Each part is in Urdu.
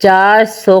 400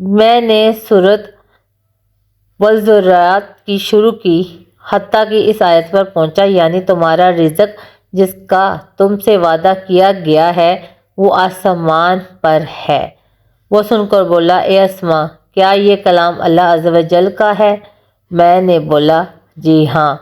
میں نے صورت والذریات کی شروع کی حتیٰ کہ اس آیت پر پہنچا، یعنی تمہارا رزق جس کا تم سے وعدہ کیا گیا ہے وہ آسمان پر ہے۔ وہ سن کر بولا، اے اسما، کیا یہ کلام اللہ عز و جل کا ہے؟ میں نے بولا، جی ہاں۔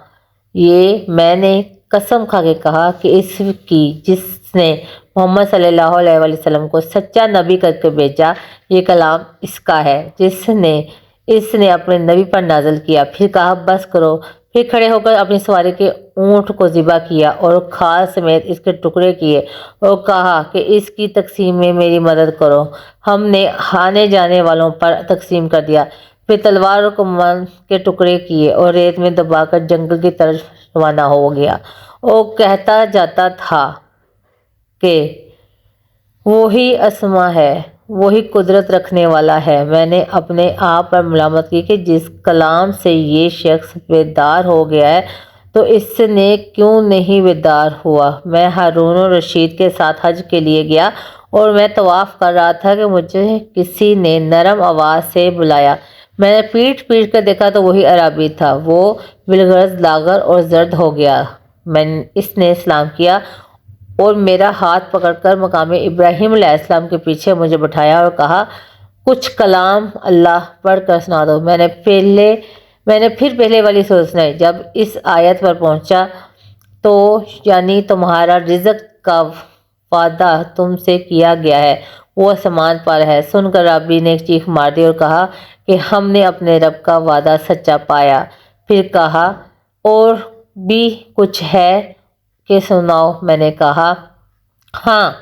یہ میں نے قسم کھا کے کہا کہ اس کی جس نے محمد صلی اللہ علیہ وآلہ وسلم کو سچا نبی کر کے بھیجا، یہ کلام اس کا ہے جس نے اس نے اپنے نبی پر نازل کیا۔ پھر کہا، بس کرو۔ پھر کھڑے ہو کر اپنی سواری کے اونٹ کو ذبح کیا اور کھال سمیت اس کے ٹکڑے کیے اور کہا کہ اس کی تقسیم میں میری مدد کرو۔ ہم نے آنے جانے والوں پر تقسیم کر دیا۔ پھر تلوار کو من کے ٹکڑے کیے اور ریت میں دبا کر جنگل کی طرف روانہ ہو گیا اور کہتا جاتا تھا کہ وہی اسما ہے، وہی قدرت رکھنے والا ہے۔ میں نے اپنے آپ پر ملامت کی کہ جس کلام سے یہ شخص بیدار ہو گیا ہے تو اس نے کیوں نہیں بیدار ہوا۔ میں ہارون الرشید کے ساتھ حج کے لیے گیا اور میں طواف کر رہا تھا کہ مجھے کسی نے نرم آواز سے بلایا۔ میں نے پیٹ کر دیکھا تو وہی اعرابی تھا۔ وہ بالغرض لاغر اور زرد ہو گیا۔ اس نے اسلام کیا اور میرا ہاتھ پکڑ کر مقام ابراہیم علیہ السلام کے پیچھے مجھے بٹھایا اور کہا، کچھ کلام اللہ پڑھ کر سنا دو۔ میں نے پھر پہلے والی سورت سنائی۔ جب اس آیت پر پہنچا تو یعنی تمہارا رزق کا وعدہ تم سے کیا گیا ہے وہ آسمان پر ہے، سن کر رابی نے ایک چیخ مار دی اور کہا کہ ہم نے اپنے رب کا وعدہ سچا پایا۔ پھر کہا، اور بھی کچھ ہے کہ سناؤ؟ میں نے کہا، ہاں۔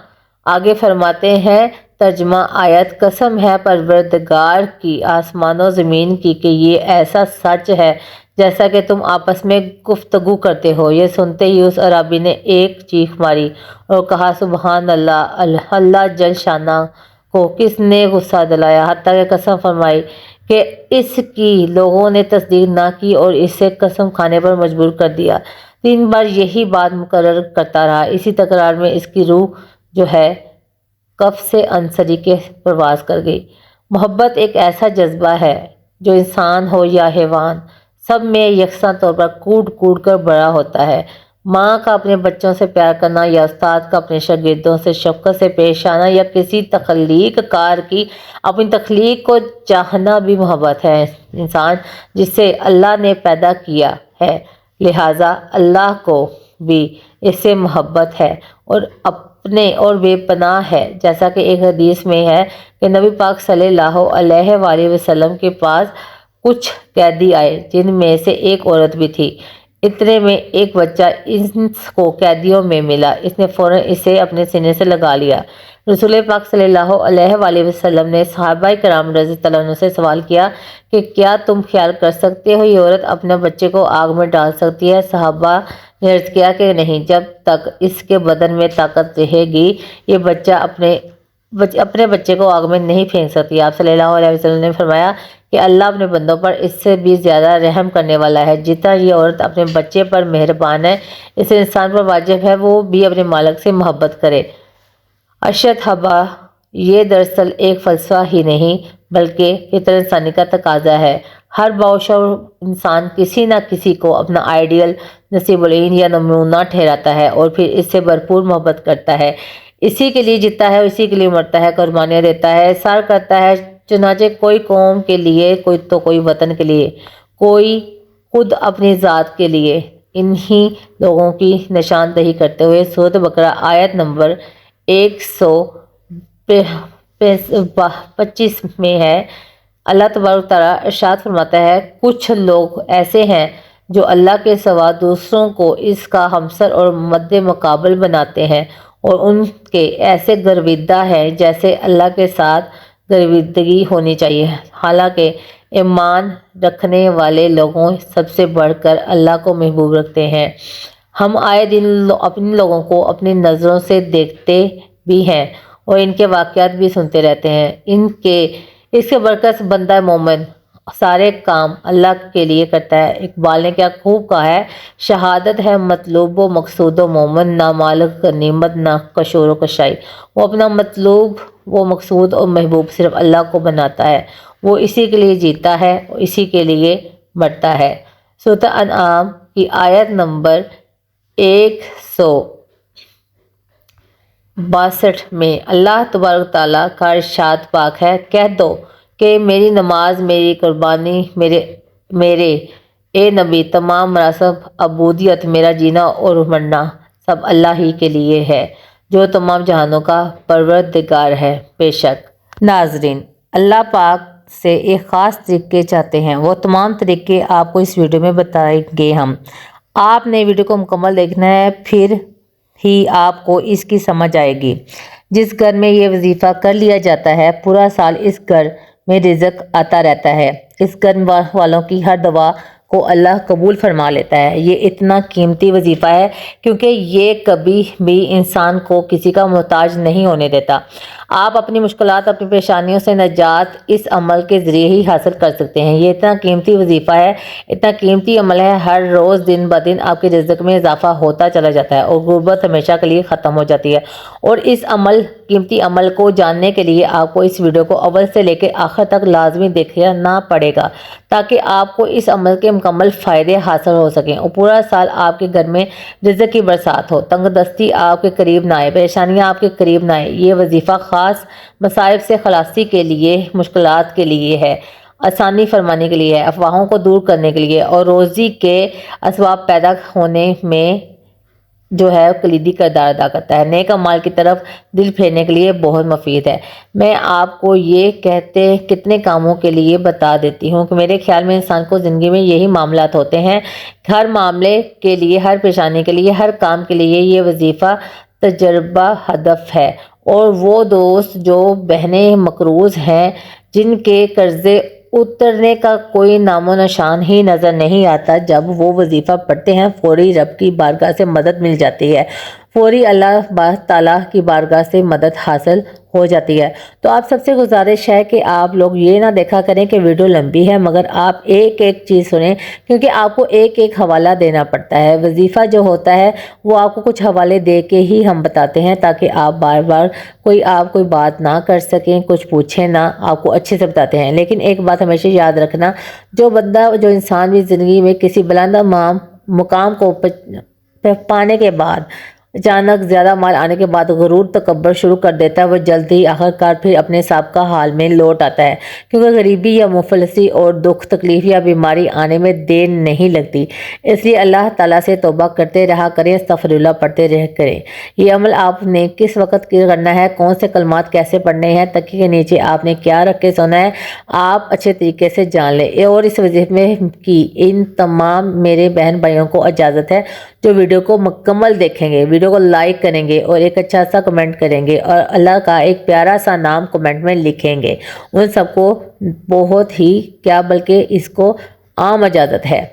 آگے فرماتے ہیں ترجمہ آیت، قسم ہے پروردگار کی آسمان و زمین کی کہ یہ ایسا سچ ہے جیسا کہ تم آپس میں گفتگو کرتے ہو۔ یہ سنتے ہی اس عرابی نے ایک چیخ ماری اور کہا، سبحان اللہ، اللہ جل شانہ کو کس نے غصہ دلایا، حتیٰ کہ قسم فرمائی کہ اس کی لوگوں نے تصدیق نہ کی اور اسے قسم کھانے پر مجبور کر دیا۔ 3 بار یہی بات مکرر کرتا رہا۔ اسی تکرار میں اس کی روح جو ہے کف سے انصری کے پرواز کر گئی۔ محبت ایک ایسا جذبہ ہے جو انسان ہو یا حیوان، سب میں یکساں طور پر کوٹ کوٹ کر بڑا ہوتا ہے۔ ماں کا اپنے بچوں سے پیار کرنا یا استاد کا اپنے شاگردوں سے شفقت سے پیش آنا یا کسی تخلیق کار کی اپنی تخلیق کو چاہنا بھی محبت ہے۔ انسان جسے اللہ نے پیدا کیا ہے، لہٰذا اللہ کو بھی اس سے محبت ہے اور اپنے اور بے پناہ ہے۔ جیسا کہ ایک حدیث میں ہے کہ نبی پاک صلی اللہ علیہ وآلہ وسلم کے پاس کچھ قیدی آئے جن میں سے ایک عورت بھی تھی۔ اتنے میں ایک بچہ اس کو قیدیوں میں ملا۔ اس نے فوراً اسے اپنے سینے سے لگا لیا۔ رسول پاک صلی اللہ علیہ وآلہ وسلم نے صحابہ کرام رضی اللہ عنہ سے سوال کیا کہ کیا تم خیال کر سکتے ہو یہ عورت اپنے بچے کو آگ میں ڈال سکتی ہے؟ صحابہ نے عرض کیا کہ نہیں، جب تک اس کے بدن میں طاقت رہے گی یہ بچہ اپنے بچے کو آگ میں نہیں پھینک سکتی۔ آپ صلی اللہ علیہ وسلم نے فرمایا کہ اللہ اپنے بندوں پر اس سے بھی زیادہ رحم کرنے والا ہے۔ جتنا یہ عورت اپنے بچے پر مہربان ہے، اس انسان پر واجب ہے وہ بھی اپنے مالک سے محبت کرے۔ ارشد حبا، یہ دراصل ایک فلسفہ ہی نہیں بلکہ فطرت انسانی کا تقاضا ہے۔ ہر باشعور انسان کسی نہ کسی کو اپنا آئیڈیل، نصیب العین یا نمونہ ٹھہراتا ہے اور پھر اس سے بھرپور محبت کرتا ہے، اسی کے لیے جیتا ہے، اسی کے لیے مرتا ہے، قربانیاں دیتا ہے، سار کرتا ہے۔ چنانچہ کوئی قوم کے لیے، کوئی وطن کے لیے، کوئی خود اپنی ذات کے لیے۔ انہی لوگوں کی نشاندہی کرتے ہوئے سورۃ بقرہ آیت نمبر 125 میں ہے، اللہ تبارک تعالیٰ ارشاد فرماتا ہے، کچھ لوگ ایسے ہیں جو اللہ کے سوا دوسروں کو اس کا ہمسر اور مد مقابل بناتے ہیں اور ان کے ایسے گرویدہ ہیں جیسے اللہ کے ساتھ گرویدگی ہونی چاہیے، حالانکہ ایمان رکھنے والے لوگوں سب سے بڑھ کر اللہ کو محبوب رکھتے ہیں۔ ہم آئے دن اپنے لوگوں کو اپنی نظروں سے دیکھتے بھی ہیں اور ان کے واقعات بھی سنتے رہتے ہیں۔ اس کے برعکس بندہ مومن سارے کام اللہ کے لیے کرتا ہے۔ اقبال نے کیا خوب کہا ہے، شہادت ہے مطلوب و مقصود و مومن، نہ مال غنیمت نہ کشور و کشائی۔ وہ اپنا مطلوب وہ مقصود اور محبوب صرف اللہ کو بناتا ہے، وہ اسی کے لیے جیتا ہے اور اسی کے لیے مرتا ہے۔ سورۃ انعام کی آیت نمبر 162 میں اللہ تبارک تعالیٰ کا ارشاد پاک ہے، کہہ دو کہ میری نماز، میری قربانی، میرے اے نبی تمام مراسم عبودیت، میرا جینا اور مرنا سب اللہ ہی کے لیے ہے جو تمام جہانوں کا پروردگار ہے۔ بے شک ناظرین، اللہ پاک سے ایک خاص طریقے چاہتے ہیں، وہ تمام طریقے آپ کو اس ویڈیو میں بتائیں گے ہم۔ آپ نے ویڈیو کو مکمل دیکھنا ہے، پھر ہی آپ کو اس کی سمجھ آئے گی۔ جس گھر میں یہ وظیفہ کر لیا جاتا ہے، پورا سال اس گھر میں رزق آتا رہتا ہے۔ اس گھر والوں کی ہر دعا کو اللہ قبول فرما لیتا ہے۔ یہ اتنا قیمتی وظیفہ ہے کیونکہ یہ کبھی بھی انسان کو کسی کا محتاج نہیں ہونے دیتا۔ آپ اپنی مشکلات، اپنی پریشانیوں سے نجات اس عمل کے ذریعے ہی حاصل کر سکتے ہیں۔ یہ اتنا قیمتی وظیفہ ہے، اتنا قیمتی عمل ہے، ہر روز دن بدن آپ کے رزق میں اضافہ ہوتا چلا جاتا ہے اور غربت ہمیشہ کے لیے ختم ہو جاتی ہے۔ اور اس قیمتی عمل کو جاننے کے لیے آپ کو اس ویڈیو کو اول سے لے کے آخر تک لازمی دیکھنا پڑے گا تاکہ آپ کو اس عمل کے مکمل فائدے حاصل ہو سکیں اور پورا سال آپ کے گھر میں رزق کی برسات ہو، تنگ دستی آپ کے قریب نہ آئے، پریشانیاں آپ کے قریب نہ آئے۔ یہ وظیفہ خاص مصائب سے خلاصی کے لیے، مشکلات کے لیے ہے، آسانی فرمانے کے لیے ہے، افواہوں کو دور کرنے کے لیے اور روزی کے اسباب پیدا ہونے میں جو ہے کلیدی کردار ادا کرتا ہے۔ نیک اعمال کی طرف دل پھیرنے کے لیے بہت مفید ہے۔ میں آپ کو یہ کہتے کتنے کاموں کے لیے بتا دیتی ہوں کہ میرے خیال میں انسان کو زندگی میں یہی معاملات ہوتے ہیں، ہر معاملے کے لیے، ہر پریشانی کے لیے، ہر کام کے لیے یہ وظیفہ تجربہ ہدف ہے۔ اور وہ دوست جو بہنیں مقروض ہیں، جن کے قرضے اترنے کا کوئی نام و نشان ہی نظر نہیں آتا، جب وہ وظیفہ پڑھتے ہیں فوری رب کی بارگاہ سے مدد مل جاتی ہے، فوری اللہ تعالیٰ کی بارگاہ سے مدد حاصل ہو جاتی ہے۔ تو آپ سب سے گزارش ہے کہ آپ لوگ یہ نہ دیکھا کریں کہ ویڈیو لمبی ہے، مگر آپ ایک ایک چیز سنیں کیونکہ آپ کو ایک ایک حوالہ دینا پڑتا ہے۔ وظیفہ جو ہوتا ہے وہ آپ کو کچھ حوالے دے کے ہی ہم بتاتے ہیں تاکہ آپ بار بار کوئی بات نہ کر سکیں، کچھ پوچھیں نہ، آپ کو اچھے سے بتاتے ہیں۔ لیکن ایک بات ہمیشہ یاد رکھنا، جو انسان بھی زندگی میں کسی بلند مقام کو پانے کے بعد، اچانک زیادہ مال آنے کے بعد غرور تکبر شروع کر دیتا ہے، وہ جلد ہی آخرکار پھر اپنے سابقہ حال میں لوٹ آتا ہے، کیونکہ غریبی یا مفلسی اور دکھ تکلیف یا بیماری آنے میں دیر نہیں لگتی۔ اس لیے اللہ تعالیٰ سے توبہ کرتے رہا کریں، استغفر اللہ پڑھتے رہ کریں۔ یہ عمل آپ نے کس وقت کرنا ہے، کون سے کلمات کیسے پڑھنے ہیں، تکیے کے نیچے آپ نے کیا رکھ کے سونا ہے، آپ اچھے طریقے سے جان لیں۔ اور اس وظیفے کی ان تمام میرے بہن بھائیوں کو اجازت ہے جو ویڈیو کو مکمل دیکھیں گے، ویڈیو کو لائک کریں گے اور ایک اچھا سا کمنٹ کریں گے اور اللہ کا ایک پیارا سا نام کمنٹ میں لکھیں گے، ان سب کو بہت ہی بلکہ اس کو عام اجازت ہے۔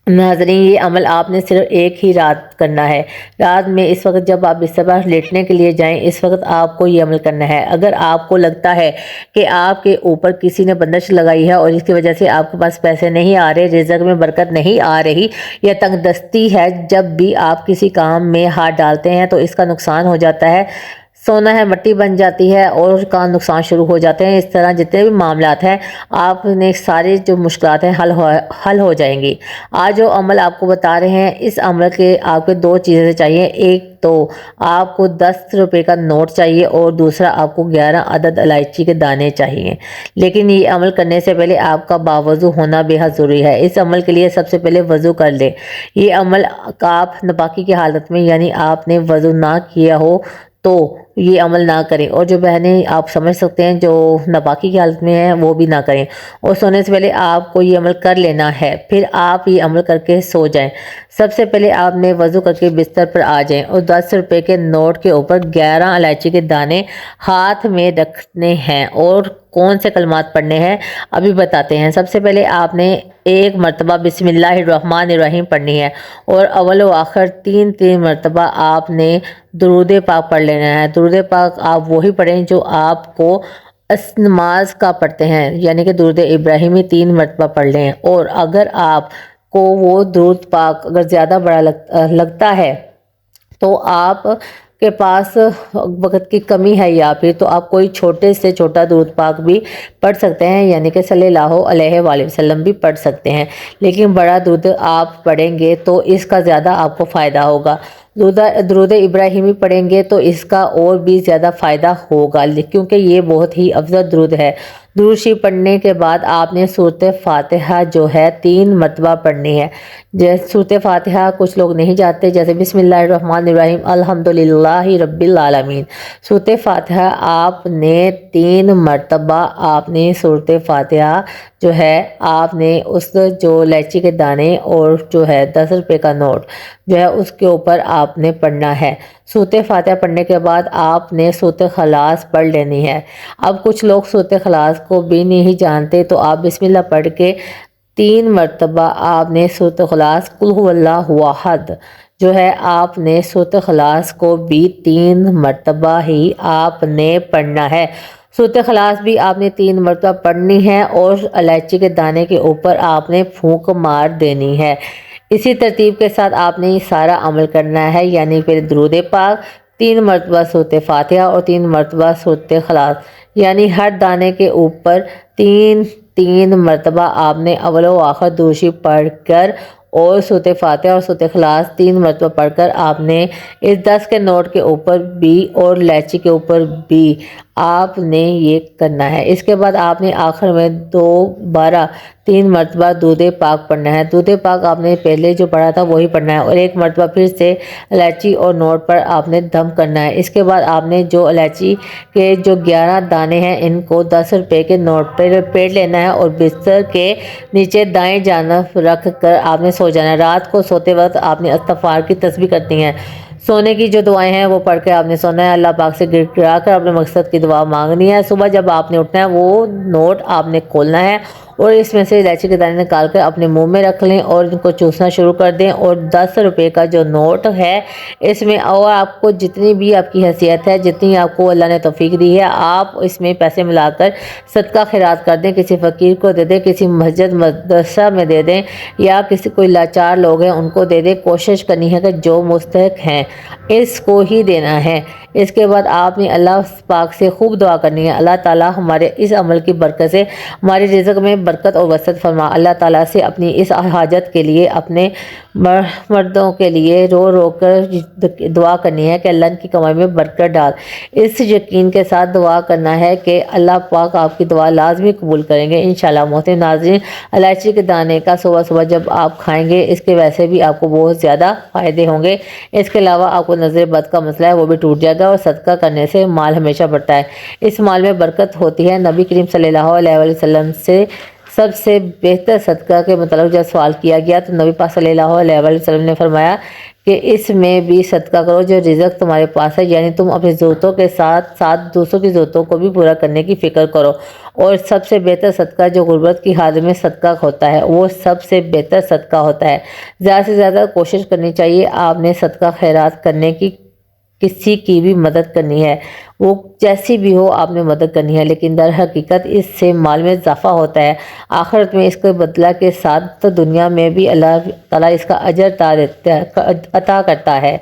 ناظرین، یہ عمل آپ نے صرف ایک ہی رات کرنا ہے۔ رات میں اس وقت جب آپ بستر پر لیٹنے کے لیے جائیں، اس وقت آپ کو یہ عمل کرنا ہے۔ اگر آپ کو لگتا ہے کہ آپ کے اوپر کسی نے بندش لگائی ہے اور اس کی وجہ سے آپ کے پاس پیسے نہیں آ رہے، رزق میں برکت نہیں آ رہی یا تنگ دستی ہے، جب بھی آپ کسی کام میں ہاتھ ڈالتے ہیں تو اس کا نقصان ہو جاتا ہے، سونا ہے مٹی بن جاتی ہے اور کا نقصان شروع ہو جاتے ہیں، اس طرح جتنے بھی معاملات ہیں آپ نے سارے جو مشکلات ہیں حل ہو جائیں گی۔ آج جو عمل آپ کو بتا رہے ہیں، اس عمل کے آپ کو دو چیزیں چاہیے، ایک تو آپ کو 10 روپے کا نوٹ چاہیے اور دوسرا آپ کو 11 عدد الائچی کے دانے چاہیے۔ لیکن یہ عمل کرنے سے پہلے آپ کا باوضو ہونا بے حد ضروری ہے۔ اس عمل کے لیے سب سے پہلے وضو کر لیں۔ یہ عمل آپ ناپاکی کی حالت میں، یعنی آپ نے وضو نہ کیا ہو تو یہ عمل نہ کریں، اور جو بہنیں آپ سمجھ سکتے ہیں جو ناپاکی کی حالت میں ہیں وہ بھی نہ کریں، اور سونے سے پہلے آپ کو یہ عمل کر لینا ہے، پھر آپ یہ عمل کر کے سو جائیں۔ سب سے پہلے آپ نے وضو کر کے بستر پر آ جائیں اور 10 روپے کے نوٹ کے اوپر 11 الائچی کے دانے ہاتھ میں رکھنے ہیں، اور کون سے کلمات پڑھنے ہیں ابھی بتاتے ہیں۔ سب سے پہلے آپ نے ایک مرتبہ بسم اللہ الرحمن الرحیم پڑھنی ہے اور اول و آخر 3 مرتبہ آپ نے درود پاک پڑھ لینا ہے۔ درود پاک آپ وہی پڑھیں جو آپ کو نماز کا پڑھتے ہیں، یعنی کہ درود ابراہیمی 3 مرتبہ پڑھ لیں، اور اگر آپ کو وہ درود پاک اگر زیادہ بڑا لگتا ہے تو آپ کے پاس وقت کی کمی ہے یا پھر تو آپ کوئی چھوٹے سے چھوٹا درود پاک بھی پڑھ سکتے ہیں، یعنی کہ صلی اللہ علیہ وآلہ وسلم بھی پڑھ سکتے ہیں، لیکن بڑا درود آپ پڑھیں گے تو اس کا زیادہ آپ کو فائدہ ہوگا۔ درود ابراہیمی پڑھیں گے تو اس کا اور بھی زیادہ فائدہ ہوگا، کیونکہ یہ بہت ہی افضل درود ہے۔ درود شریف پڑھنے کے بعد آپ نے سورۃ فاتحہ جو ہے 3 مرتبہ پڑھنی ہے۔ جیسے سورۃ فاتحہ کچھ لوگ نہیں جانتے، جیسے بسم اللہ الرحمن الرحیم الحمدللہ رب العالمین، سورۃ فاتحہ آپ نے 3 مرتبہ آپ نے سورۃ فاتحہ جو ہے آپ نے اس جو الائچی کے دانے اور جو ہے 10 روپے کا نوٹ جو ہے اس کے اوپر آپ نے پڑھنا ہے۔ سورۃ فاتحہ پڑھنے کے بعد آپ نے سورۃ اخلاص پڑھ لینی ہے۔ اب کچھ لوگ سورۃ اخلاص کو بھی نہیں جانتے تو آپ بسم اللہ پڑھ کے 3 مرتبہ آپ نے سورۃ اخلاص قل هو اللہ احد جو ہے آپ نے سورۃ اخلاص کو بھی 3 مرتبہ ہی آپ نے پڑھنا ہے۔ سورۃ اخلاص بھی آپ نے 3 مرتبہ پڑھنی ہے اور الائچی کے دانے کے اوپر آپ نے پھونک مار دینی ہے۔ اسی ترتیب کے ساتھ آپ نے یہ سارا عمل کرنا ہے، یعنی پھر درود پاک، 3 مرتبہ سورۃ فاتحہ اور 3 مرتبہ سورۃ اخلاص، یعنی ہر دانے کے اوپر 3 مرتبہ آپ نے اول و آخر درود شریف پڑھ کر اور سورۃ فاتحہ اور سورۃ اخلاص 3 مرتبہ پڑھ کر آپ نے اس 10 کے نوٹ کے اوپر بھی اور الائچی کے اوپر بھی آپ نے یہ کرنا ہے۔ اس کے بعد آپ نے آخر میں دوبارہ 3 مرتبہ درود پاک پڑھنا ہے۔ درود پاک آپ نے پہلے جو پڑھا تھا وہی پڑھنا ہے اور 1 مرتبہ پھر سے الائچی اور نوٹ پر آپ نے دم کرنا ہے۔ اس کے بعد آپ نے جو الائچی کے جو 11 دانے ہیں ان کو 10 روپے کے نوٹ پر لپیٹ لینا ہے اور بستر کے نیچے دائیں جانب رکھ کر آپ نے سو جانا ہے۔ رات کو سوتے وقت آپ نے استغفار کی تسبیح کرنی ہے۔ سونے کی جو دعائیں ہیں وہ پڑھ کے آپ نے سونا ہے، اللہ پاک سے گر گرا کر اپنے مقصد کی دعا مانگنی ہے۔ صبح جب آپ نے اٹھنا ہے وہ نوٹ آپ نے کھولنا ہے اور اس میں سے الائچی کے دانے نکال کر اپنے منہ میں رکھ لیں اور ان کو چوسنا شروع کر دیں، اور 10 روپے کا جو نوٹ ہے اس میں اور آپ کو جتنی بھی آپ کی حیثیت ہے، جتنی آپ کو اللہ نے توفیق دی ہے، آپ اس میں پیسے ملا کر صدقہ خیرات کر دیں، کسی فقیر کو دے دیں، کسی مسجد مدرسہ میں دے دیں، یا کسی کوئی لاچار لوگ ہیں ان کو دے دیں۔ کوشش کرنی ہے کہ جو مستحق ہیں اس کو ہی دینا ہے۔ اس کے بعد آپ نے اللہ پاک سے خوب دعا کرنی ہے، اللہ تعالیٰ ہمارے اس عمل کی برکت سے ہمارے رزق میں برکت اور وسعت فرما۔ اللہ تعالیٰ سے اپنی اس حاجت کے لیے، اپنے مردوں کے لیے رو رو کر دعا کرنی ہے کہ اللہ ان کی کمائی میں برکت ڈال۔ اس یقین کے ساتھ دعا کرنا ہے کہ اللہ پاک آپ کی دعا لازمی قبول کریں گے انشاءاللہ۔ محترم ناظرین، الائچی کے دانے کا صبح صبح جب آپ کھائیں گے اس کے ویسے بھی آپ کو بہت زیادہ فائدے ہوں گے۔ اس کے علاوہ آپ کو نظر بد کا مسئلہ ہے وہ بھی ٹوٹ جائے گا، اور صدقہ کرنے سے مال ہمیشہ بڑھتا ہے، اس مال میں برکت ہوتی ہے۔ نبی کریم صلی اللہ علیہ وسلم سے سب سے بہتر صدقہ کے متعلق جب سوال کیا گیا تو نبی پاک صلی اللہ علیہ وسلم نے فرمایا کہ اس میں بھی صدقہ کرو جو رزق تمہارے پاس ہے، یعنی تم اپنی ضرورتوں کے ساتھ ساتھ دوسروں کی ضرورتوں کو بھی پورا کرنے کی فکر کرو، اور سب سے بہتر صدقہ جو غربت کی حالت میں صدقہ ہوتا ہے وہ سب سے بہتر صدقہ ہوتا ہے۔ زیادہ سے زیادہ کوشش کرنی چاہیے آپ نے صدقہ خیرات کرنے کی، کسی کی بھی مدد کرنی ہے، وہ جیسی بھی ہو آپ نے مدد کرنی ہے، لیکن در حقیقت اس سے مال میں اضافہ ہوتا ہے، آخرت میں اس کے بدلہ کے ساتھ تو دنیا میں بھی اللہ تعالیٰ اس کا اجر عطا کرتا ہے۔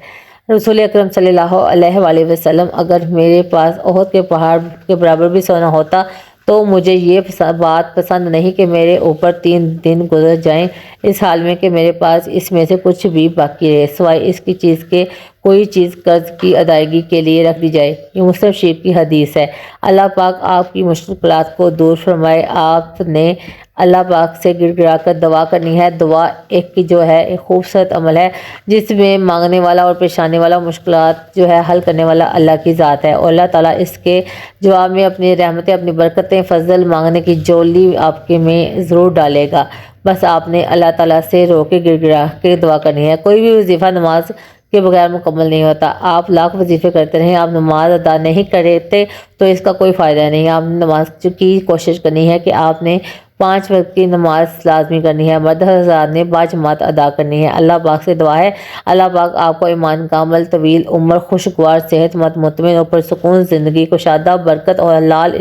رسول اکرم صلی اللہ علیہ وآلہ وسلم، اگر میرے پاس احد کے پہاڑ کے برابر بھی سونا ہوتا تو مجھے یہ بات پسند نہیں کہ میرے اوپر 3 دن گزر جائیں اس حال میں کہ میرے پاس اس میں سے کچھ بھی باقی رہے، سوائے اس کی چیز کے کوئی چیز قرض کی ادائیگی کے لیے رکھ دی جائے۔ یہ مسلم شریف کی حدیث ہے۔ اللہ پاک آپ کی مشکلات کو دور فرمائے۔ آپ نے اللہ پاک سے گر گرا کر دعا کرنی ہے۔ دعا ایک جو ہے ایک خوبصورت عمل ہے جس میں مانگنے والا اور پریشانی والا، مشکلات جو ہے حل کرنے والا اللہ کی ذات ہے، اور اللہ تعالیٰ اس کے جواب میں اپنی رحمتیں، اپنی برکتیں، فضل مانگنے کی جولی آپ کے میں ضرور ڈالے گا۔ بس آپ نے اللہ تعالیٰ سے رو کے گر گرا کے دعا کرنی ہے۔ کوئی بھی وظیفہ نماز کے بغیر مکمل نہیں ہوتا۔ آپ لاکھ وظیفے کرتے رہیں، آپ نماز ادا نہیں کرتے تو اس کا کوئی فائدہ نہیں۔ آپ نماز کی کوشش کرنی ہے کہ آپ نے 5 وقت کی نماز لازمی کرنی ہے، مرد حضرات نے باجماعت ادا کرنی ہے۔ اللہ پاک سے دعا ہے اللہ پاک آپ کو ایمان کامل، طویل عمر، خوشگوار، صحت مند، مطمئن اور پرسکون زندگی، کشادہ، برکت اور حلال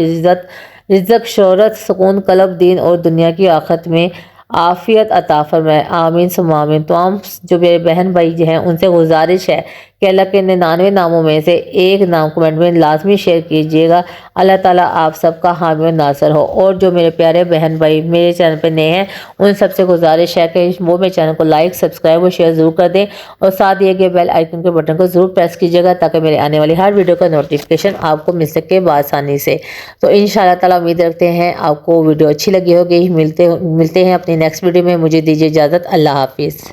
رزق، شہرت، سکون قلب، دین اور دنیا کی آخرت میں عافیت عطا فرمائے، آمین ثم آمین۔ تمام جو میرے بہن بھائی جو ہیں ان سے گزارش ہے کہ اللہ کے 99 ناموں میں سے ایک نام کمنٹ میں لازمی شیئر کیجیے گا۔ اللہ تعالیٰ آپ سب کا حامی و ناصر ہو۔ اور جو میرے پیارے بہن بھائی میرے چینل پہ نئے ہیں ان سب سے گزارش ہے کہ وہ میرے چینل کو لائک، سبسکرائب اور شیئر ضرور کر دیں، اور ساتھ دیے گئے بیل آئیکن کے بٹن کو ضرور پریس کیجیے گا تاکہ میرے آنے والی ہر ویڈیو کا نوٹیفیکیشن آپ کو مل سکے بآسانی سے۔ تو انشاءاللہ تعالیٰ امید رکھتے ہیں آپ کو ویڈیو اچھی لگی ہوگی۔ ملتے ہیں اپنی نیکسٹ ویڈیو میں۔ مجھے دیجیے اجازت۔ اللہ حافظ۔